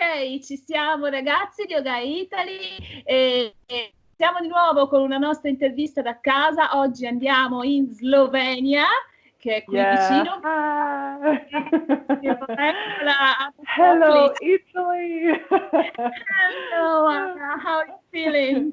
Ok, ci siamo ragazzi di OGAE Italy e siamo di nuovo con una nostra intervista da casa. Oggi andiamo in Slovenia, che è qui vicino. Hello, Italy. Hello, Anna. How are you feeling?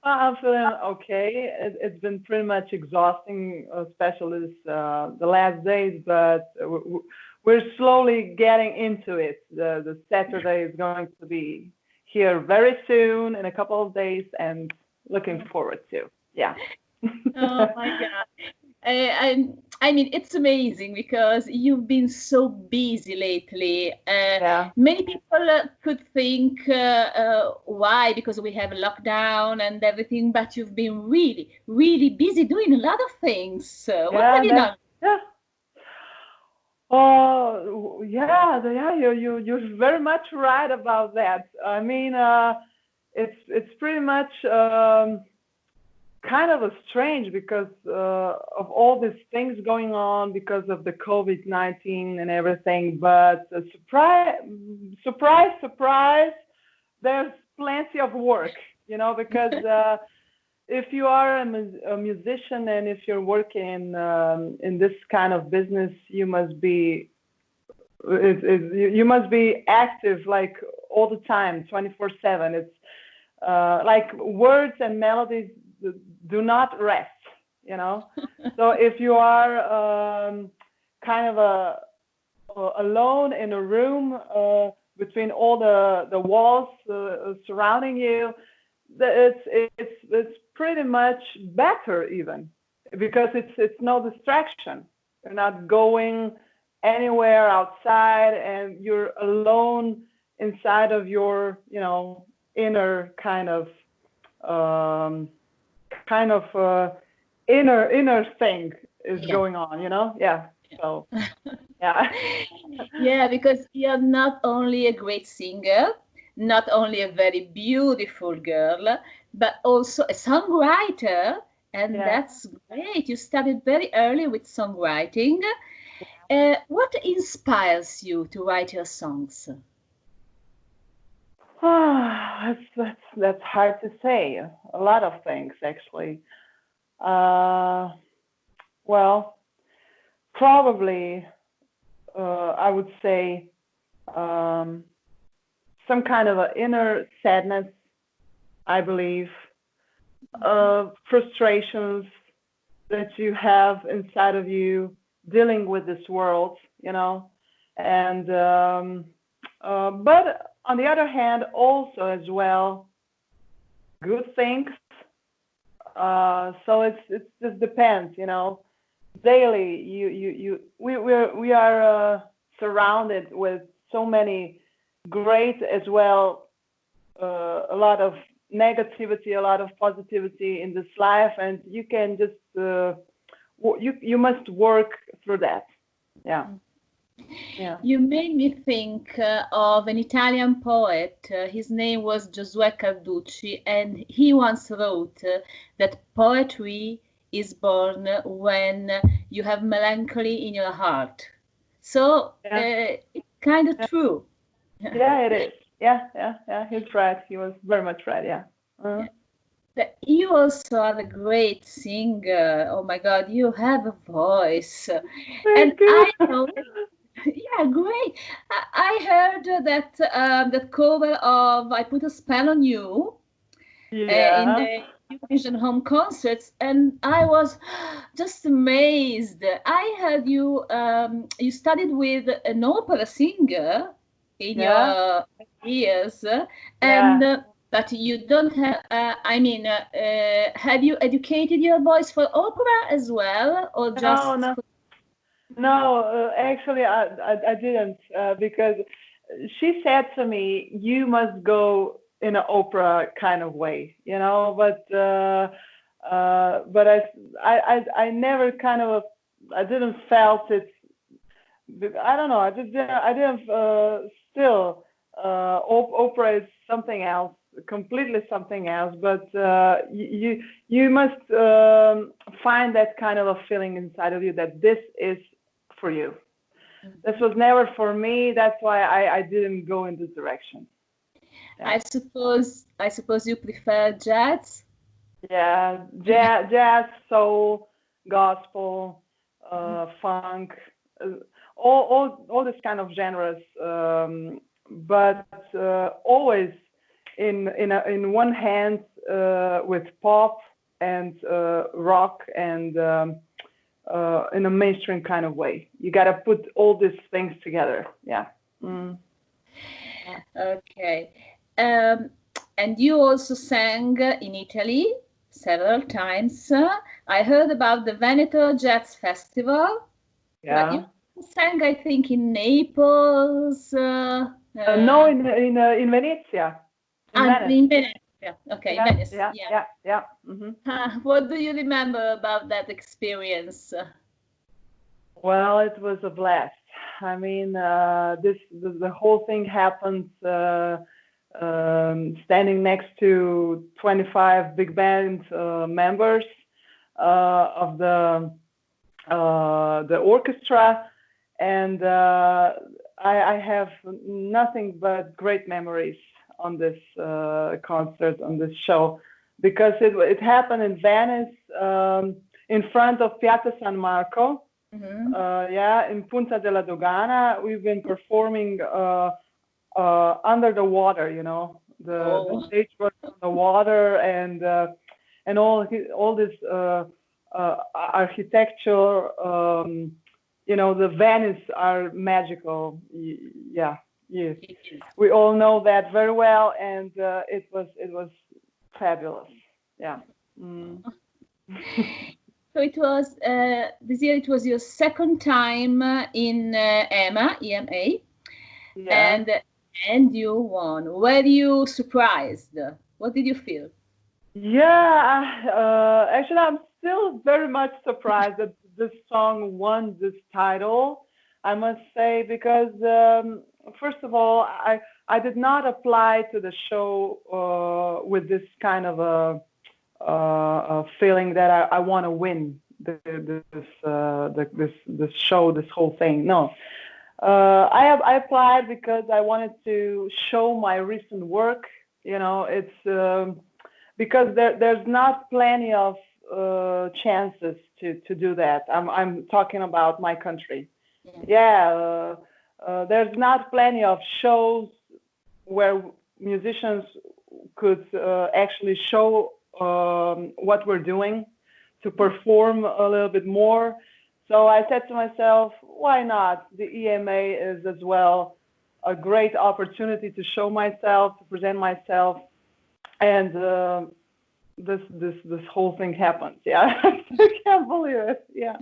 I'm feeling okay. It's been pretty much exhausting, especially the last days, but we're slowly getting into it. The Saturday is going to be here very soon, in a couple of days, and looking forward to. Yeah. Oh my God. I mean, it's amazing because you've been so busy lately. Many people could think, why? Because we have a lockdown and everything, but you've been really, really busy doing a lot of things. What have you done? Yeah. Oh, yeah, you're very much right about that. I mean, it's pretty much kind of strange because of all these things going on because of the COVID-19 and everything. But surprise, there's plenty of work, because if you are a musician and if you're working in this kind of business, you must be active like all the time, 24/7. It's like words and melodies do not rest, So if you are kind of alone in a room between all the walls surrounding you, it's pretty much better even because it's no distraction. You're not going anywhere outside, and you're alone inside of your inner kind of inner thing is going on, So yeah, because you're not only a great singer, not only a very beautiful girl, but also a songwriter, and that's great. You started very early with songwriting. What inspires you to write your songs? That's hard to say. A lot of things, actually. Well, probably I would say some kind of an inner sadness, I believe, frustrations that you have inside of you dealing with this world, and but on the other hand, also as well, good things. So it just depends, Daily, we are surrounded with so many great as well, a lot of negativity, a lot of positivity in this life, and you can just you must work through that. Yeah. You made me think of an Italian poet. His name was Giosuè Carducci, and he once wrote that poetry is born when you have melancholy in your heart. So it's kind of true. Yeah, it is. Yeah. He's right. He was very much right. Yeah. But you also are a great singer. Oh my God, you have a voice. Thank you. I know. Yeah, great. I heard that the cover of "I Put a Spell on You" in the Eurovision Home Concerts, and I was just amazed. I heard you you studied with an opera singer in your years, and but you don't have. Have you educated your voice for opera as well, or just? No, actually, I didn't because she said to me, "You must go in an opera kind of way, But I never kind of I didn't felt it. I don't know. I didn't still. Opera is something else, completely something else. But you must find that kind of a feeling inside of you that this is for you. this was never for me. That's why I didn't go in this direction. Yeah. I suppose you prefer jazz? Yeah, jazz, soul, gospel, funk, all this kind of genres, but always in one hand with pop and rock and in a mainstream kind of way. You got to put all these things together. Yeah. Mm. Okay. And you also sang in Italy several times. I heard about the Veneto Jazz Festival. Yeah. You sang, I think, in Naples. No, in Venezia. In Venice. Okay, yeah, Venice. Yeah. Mm-hmm. What do you remember about that experience? Well, it was a blast. I mean, the whole thing happened standing next to 25 big band members of the orchestra, and I have nothing but great memories on this concert, on this show, because it happened in Venice, in front of Piazza San Marco. Mm-hmm. In Punta della Dogana. We've been performing under the water, the stage was on the water, and all this architecture, the Venice are magical. Yeah. Yes, we all know that very well, and it was fabulous. Yeah. Mm. So it was this year. It was your second time in EMA, yeah. And you won. Were you surprised? What did you feel? Yeah, actually, I'm still very much surprised that this song won this title. I must say, because first of all, I did not apply to the show with this kind of a feeling that I want to win this show, this whole thing. No, I applied because I wanted to show my recent work. It's because there's not plenty of chances to do that. I'm talking about my country. Yeah, there's not plenty of shows where musicians could actually show what we're doing, to perform a little bit more. So I said to myself, why not? The EMA is as well a great opportunity to show myself, to present myself, and this whole thing happened. Yeah, I can't believe it. Yeah.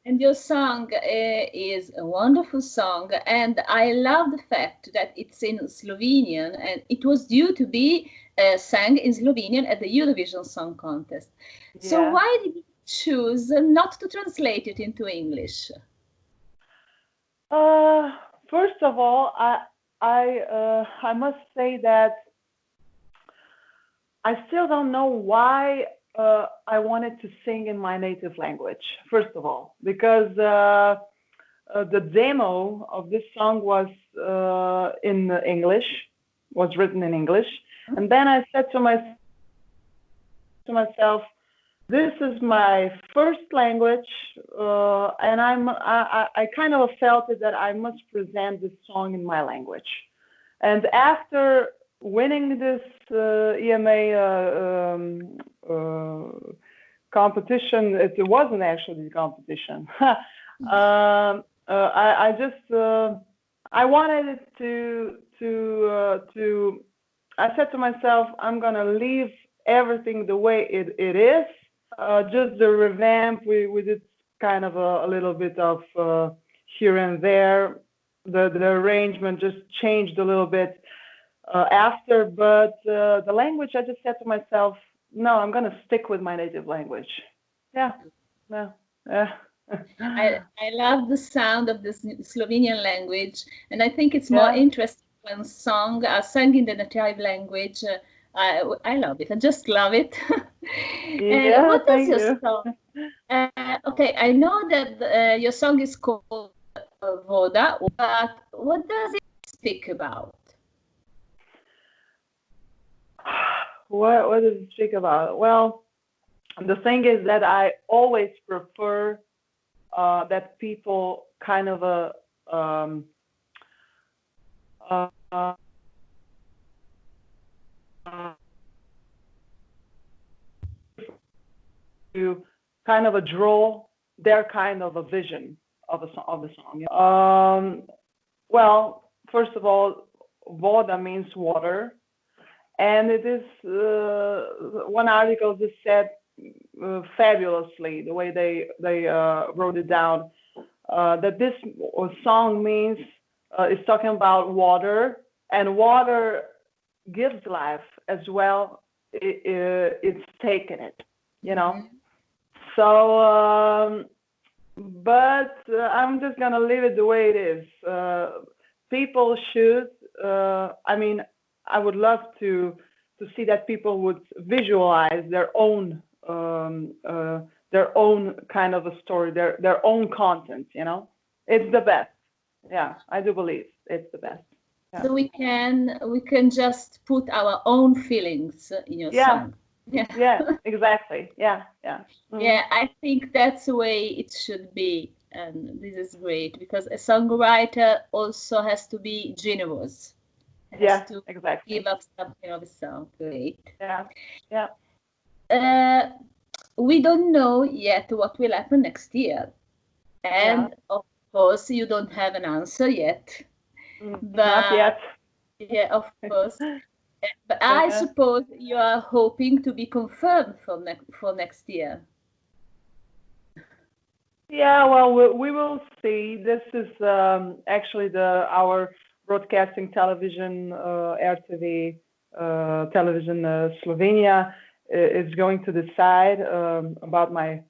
And your song is a wonderful song, and I love the fact that it's in Slovenian, and it was due to be sang in Slovenian at the Eurovision Song Contest. Yeah. So why did you choose not to translate it into English? First of all, I must say that I still don't know why I wanted to sing in my native language, first of all, because the demo of this song was in English, was written in English. And then I said to myself, this is my first language, and I kind of felt it that I must present this song in my language. And after winning this EMA competition, it wasn't actually a competition. I wanted it to. I said to myself, I'm gonna leave everything the way it is. Just the revamp, we did kind of a little bit of here and there. The arrangement just changed a little bit after, but the language, I just said to myself, no, I'm going to stick with my native language. Yeah. I love the sound of this Slovenian language, and I think it's more interesting when songs are sung in the native language. I love it. I just love it. Yeah, What is thank your you. song? Okay, I know that your song is called Voda, but what does it speak about? What does it speak about? Well, the thing is that I always prefer that people kind of uh, to kind of draw their kind of a vision of the song. Well, first of all, Voda means water, and it is one article just said fabulously the way they wrote it down, that this song means is talking about water, and water gives life as well. It's taken it, you know. Mhm. So, but I'm just gonna leave it the way it is. People should. I mean, I would love to see that people would visualize their own kind of a story, their own content. You know, it's the best. Yeah, I do believe it's the best. Yeah. So we can just put our own feelings in your Yeah. song. Yeah. Yeah. Exactly. Yeah. Yeah. Yeah, I think that's the way it should be. And this is great because a songwriter also has to be generous, has Yeah. to Exactly. give up something of a song. Great. Yeah. Yeah. Uh, we don't know yet what will happen next year. Yeah. And of course, you don't have an answer yet. Not But yet. yeah, of course. But I Yeah. suppose you are hoping to be confirmed for next year. Yeah, well, we will see. This is actually our broadcasting television, RTV television Slovenia is going to decide about my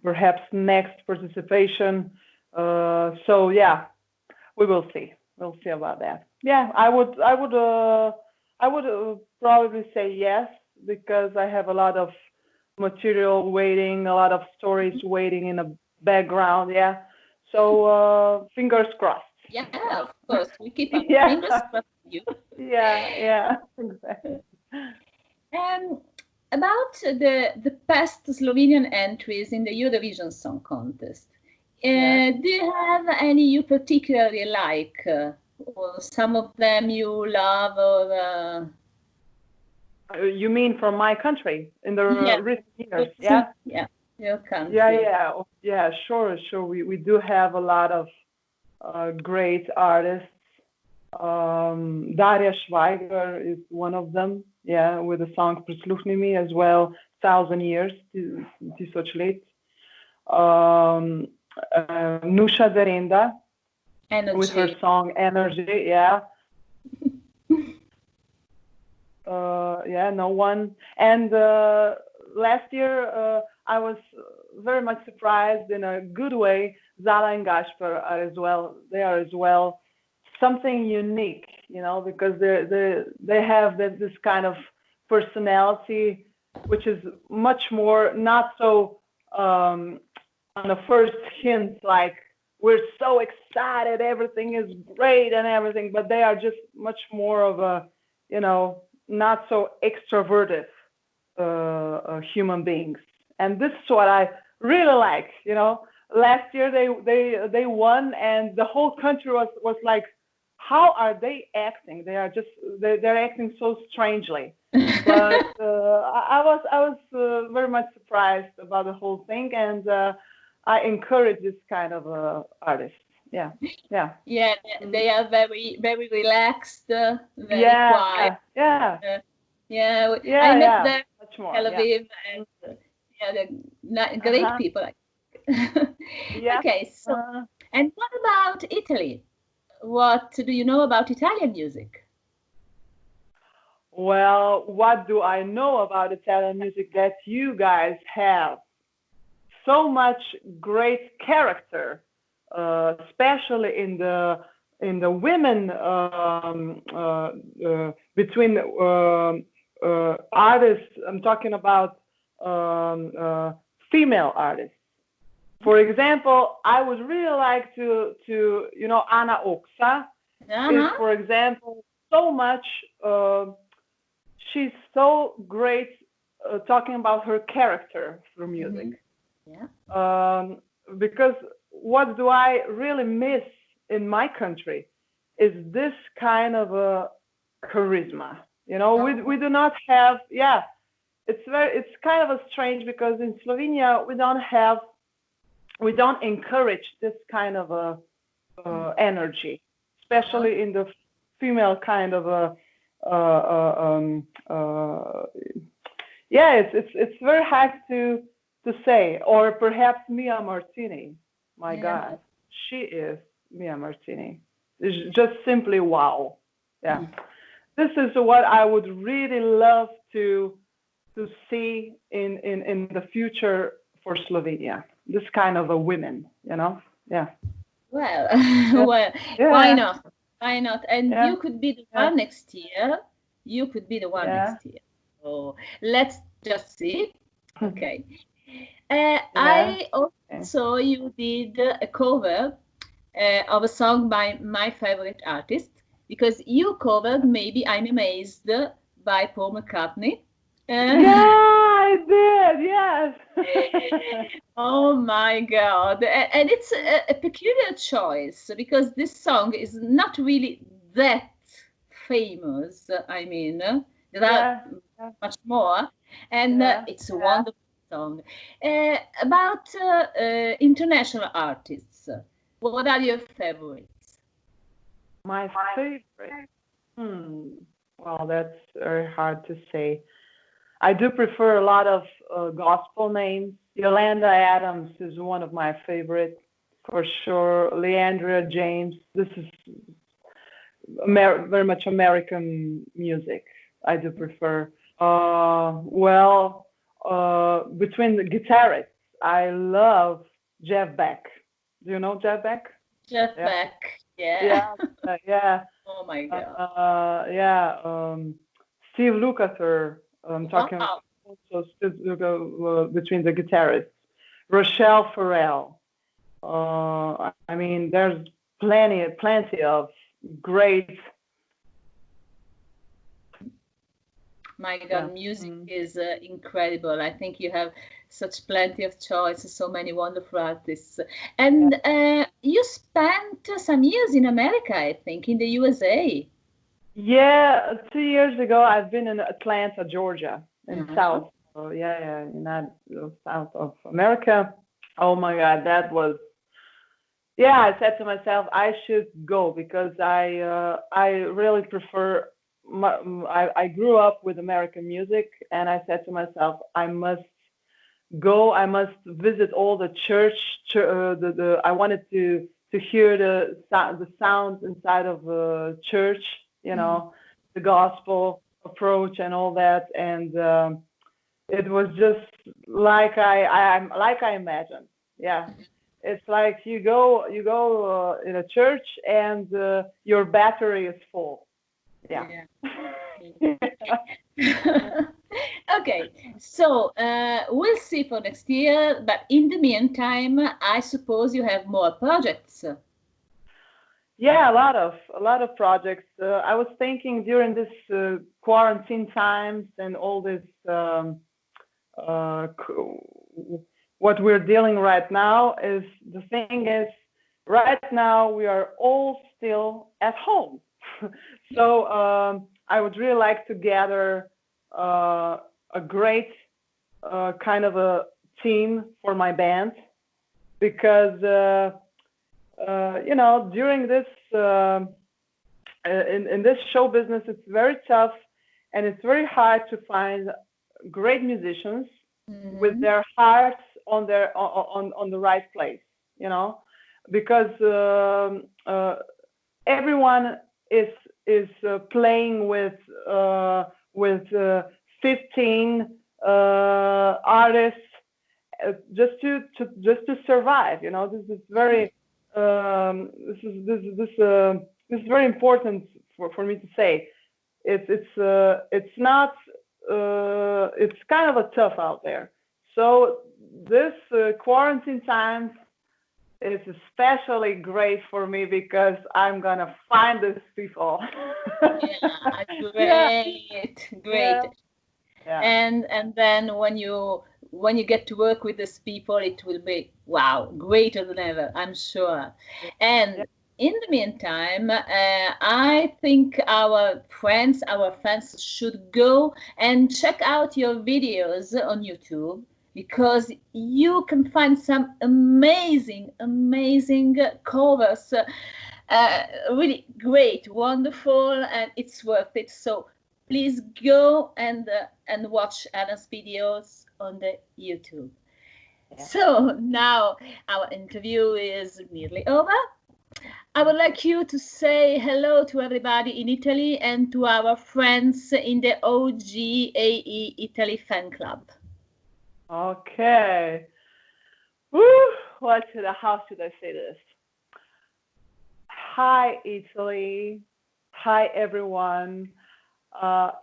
perhaps next participation. So yeah, we will see. We'll see about that. Yeah, I would probably say yes because I have a lot of material waiting, a lot of stories waiting in the background. Yeah. So fingers crossed. Yeah, You know. of course. We keep our Yeah. fingers crossed for you. Yeah. Yeah. Exactly. Um, about the past Slovenian entries in the Eurovision Song Contest, Yes. do you have any you particularly like, or some of them you love, or You mean from my country in the yeah, recent years? Yeah. yeah, your Yeah. country? Yeah. Yeah. Sure. Sure. We do have a lot of great artists. Darja Schweiger is one of them, yeah, with the song Prisluhni mi as well, 1,000 Years, 1000 let. Nusha Derenda with her Energy. song Energy, yeah. Yeah, no one. And last year, I was very much surprised in a good way. Zala and Gaspar are as well. They are as well something unique, you know, because they have this kind of personality, which is much more not so on the first hint like we're so excited, everything is great and everything, but they are just much more of a, you know, not so extroverted human beings, and this is what I really like. You know, last year they won, and the whole country was like, how are they acting? They are just they're acting so strangely. But I was very much surprised about the whole thing, and I encourage this kind of artists. Yeah, yeah. Yeah, they are very, very relaxed, very quiet. Yeah, yeah, Yeah, I yeah, met yeah. them Much in more. Tel Yeah. Aviv, and yeah, they're great Uh-huh. people. Yeah. Okay, so, Uh, and what about Italy? What do you know about Italian music? well, what do I know about Italian music that you guys have? So much great character, especially in the women between artists. I'm talking about female artists. For example, I would really like to Ana Oksa is, for example, so much. She's so great talking about her character through music. Because what do I really miss in my country is this kind of a charisma. We do not have. It's kind of a strange, because in Slovenia we don't encourage this kind of a energy, especially in the female kind of a. It's very hard to say. Or perhaps Mia Martini. My God, she is Mia Martini. It's just simply wow. Yeah, this is what I would really love to see in the future for Slovenia. This kind of a women, Well, well, why not? Why not? And you could be the one next year. You could be the one next year. So let's just see. Okay. I also saw you did a cover of a song by my favorite artist, because you covered Maybe I'm Amazed by Paul McCartney. I did, yes. Oh my God. And it's a peculiar choice, because this song is not really that famous. I mean, there are much more. And it's a wonderful song. About international artists, what are your favorites? My favorite? Well, that's very hard to say. I do prefer a lot of gospel names. Yolanda Adams is one of my favorites, for sure. Leandra James. This is very much American music. I do prefer. Between the guitarists, I love Jeff Beck. Do you know Jeff Beck? Jeff Beck, yeah. Oh my God. Steve Lukather. I'm talking also between the guitarists. Rochelle Farrell. I mean, there's plenty of great. My God, music is incredible. I think you have such plenty of choices, so many wonderful artists. And you spent some years in America, I think, in the USA. Yeah, 2 years ago, I've been in Atlanta, Georgia, in South. So in that South of America. Oh my God, that was. Yeah, I said to myself, I should go, because I really prefer. I grew up with American music, and I said to myself, I must go. I must visit all the church. I wanted to hear the sounds inside of the church. The gospel approach and all that, and it was just like I imagined. Yeah, it's like you go in a church and your battery is full. Yeah. Okay, so we'll see for next year, but in the meantime, I suppose you have more projects. Yeah, a lot of projects. I was thinking during this quarantine times and all this what we're dealing right now is the thing is right now we are all still at home. So I would really like to gather a great kind of a team for my band, because during this in this show business, it's very tough, and it's very hard to find great musicians with their hearts on the right place. Because everyone is playing with 15 artists just to survive. This is very this is very important for me to say. It's not it's kind of a tough out there. So this quarantine time is especially great for me because I'm gonna find these people. Yeah, great, great. Yeah. And then when you get to work with these people, it will be wow, greater than ever, I'm sure. And in the meantime, I think our fans should go and check out your videos on YouTube, because you can find some amazing covers, really great, wonderful, and it's worth it. So please go and watch Ana's videos on the YouTube. Yeah. So now our interview is nearly over. I would like you to say hello to everybody in Italy and to our friends in the OGAE Italy fan club. Okay. Woo! How should I say this? Hi, Italy. Hi, everyone.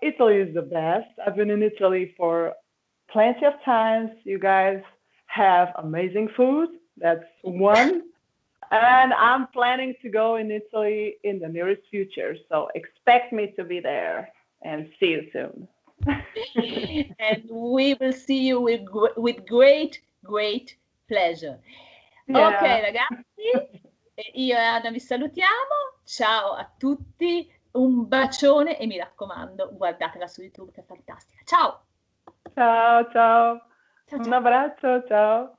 Italy is the best. I've been in Italy for plenty of times. You guys have amazing food. That's one. And I'm planning to go in Italy in the nearest future. So expect me to be there, and see you soon. And we will see you with great pleasure. Yeah. Ok ragazzi, io e Anna vi salutiamo. Ciao a tutti, un bacione e mi raccomando, guardatela su YouTube che è fantastica. Ciao! Ciao, ciao. Un abbraccio, ciao.